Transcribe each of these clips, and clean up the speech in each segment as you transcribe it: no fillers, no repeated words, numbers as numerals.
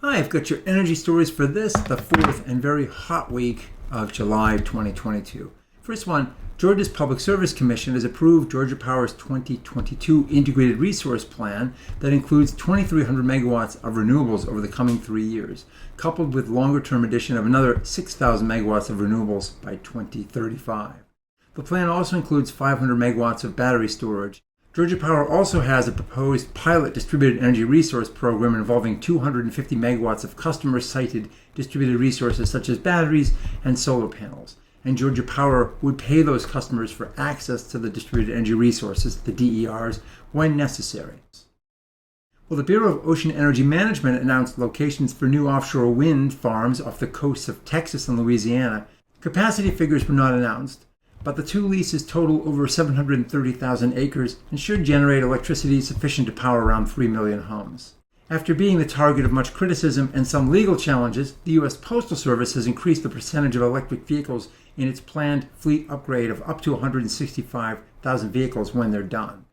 Hi, I've got your energy stories for the fourth and very hot week of July 2022. First one, Georgia's Public Service Commission has approved Georgia Power's 2022 Integrated Resource Plan that includes 2,300 megawatts of renewables over the coming 3 years, coupled with longer-term addition of another 6,000 megawatts of renewables by 2035. The plan also includes 500 megawatts of battery storage. Georgia Power also has a proposed pilot distributed energy resource program involving 250 megawatts of customer-sited distributed resources such as batteries and solar panels. And Georgia Power would pay those customers for access to the distributed energy resources, the DERs, when necessary. Well, the Bureau of Ocean Energy Management announced locations for new offshore wind farms off the coasts of Texas and Louisiana. Capacity figures were not announced, but the two leases total over 730,000 acres and should generate electricity sufficient to power around 3 million homes. After being the target of much criticism and some legal challenges, the U.S. Postal Service has increased the percentage of electric vehicles in its planned fleet upgrade of up to 165,000 vehicles when they're done.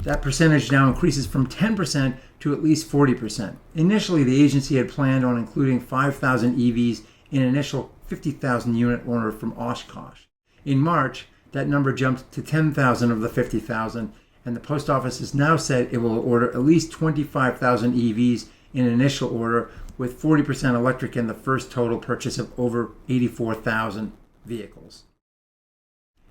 That percentage now increases from 10% to at least 40%. Initially, the agency had planned on including 5,000 EVs in an initial 50,000 unit order from Oshkosh. In March, that number jumped to 10,000 of the 50,000, and the post office has now said it will order at least 25,000 EVs in an initial order, with 40% electric in the first total purchase of over 84,000 vehicles.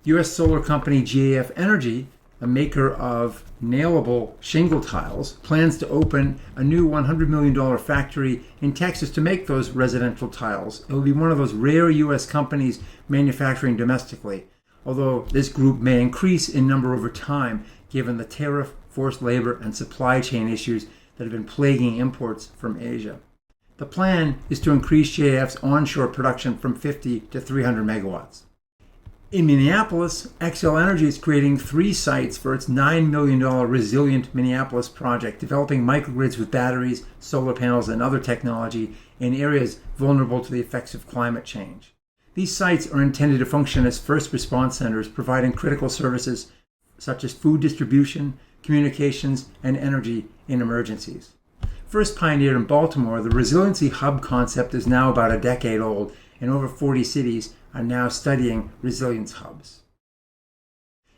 U.S. solar company GAF Energy, a maker of nailable shingle tiles, plans to open a new $100 million factory in Texas to make those residential tiles. It will be one of those rare U.S. companies manufacturing domestically, although this group may increase in number over time given the tariff, forced labor, and supply chain issues that have been plaguing imports from Asia. The plan is to increase GAF's onshore production from 50 to 300 megawatts. In Minneapolis, Xcel Energy is creating 3 sites for its $9 million Resilient Minneapolis project, developing microgrids with batteries, solar panels, and other technology in areas vulnerable to the effects of climate change. These sites are intended to function as first response centers, providing critical services such as food distribution, communications, and energy in emergencies. First pioneered in Baltimore, the Resiliency Hub concept is now about a decade old, and over 40 cities are now studying resilience hubs.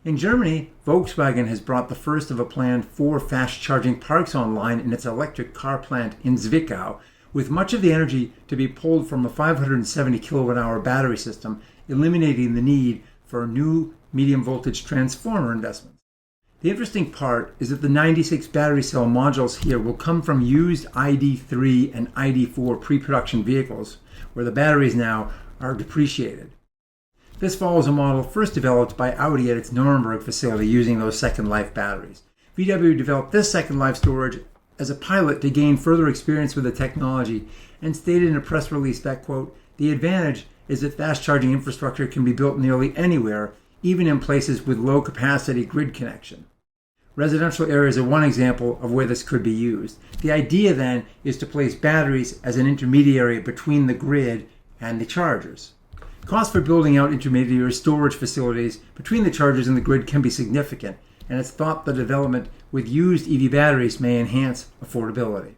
In Germany, Volkswagen has brought the first of a planned 4 fast-charging parks online in its electric car plant in Zwickau, with much of the energy to be pulled from a 570 kilowatt-hour battery system, eliminating the need for new medium-voltage transformer investments. The interesting part is that the 96 battery cell modules here will come from used ID3 and ID4 pre-production vehicles, where the batteries now are depreciated. This follows a model first developed by Audi at its Nuremberg facility using those Second Life batteries. VW developed this Second Life storage as a pilot to gain further experience with the technology and stated in a press release that, quote, "The advantage is that fast charging infrastructure can be built nearly anywhere, even in places with low capacity grid connection." Residential areas are one example of where this could be used. The idea then is to place batteries as an intermediary between the grid and the chargers. Costs for building out intermediary storage facilities between the chargers and the grid can be significant, and it's thought the development with used EV batteries may enhance affordability.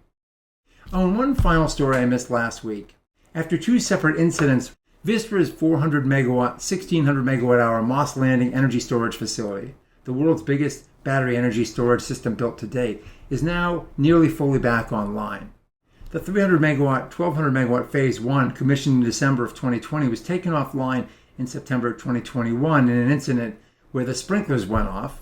Oh, and one final story I missed last week. After 2 separate incidents, Vistra's 400 megawatt, 1,600 megawatt hour Moss Landing energy storage facility, the world's biggest battery energy storage system built to date, is now nearly fully back online. The 300 megawatt, 1,200 megawatt phase 1, commissioned in December of 2020, was taken offline in September 2021 in an incident where the sprinklers went off.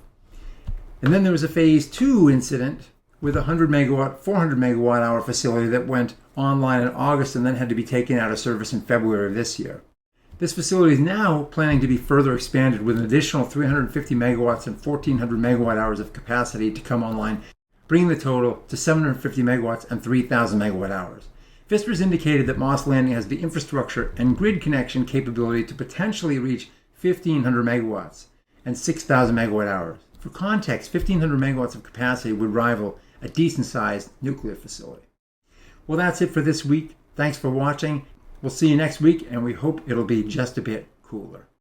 And then there was a phase 2 incident with a 100 megawatt, 400 megawatt hour facility that went online in August and then had to be taken out of service in February of this year. This facility is now planning to be further expanded with an additional 350 megawatts and 1,400 megawatt hours of capacity to come online, bringing the total to 750 megawatts and 3,000 megawatt hours. Vistra has indicated that Moss Landing has the infrastructure and grid connection capability to potentially reach 1,500 megawatts and 6,000 megawatt hours. For context, 1,500 megawatts of capacity would rival a decent-sized nuclear facility. Well, that's it for this week. Thanks for watching. We'll see you next week, and we hope it'll be just a bit cooler.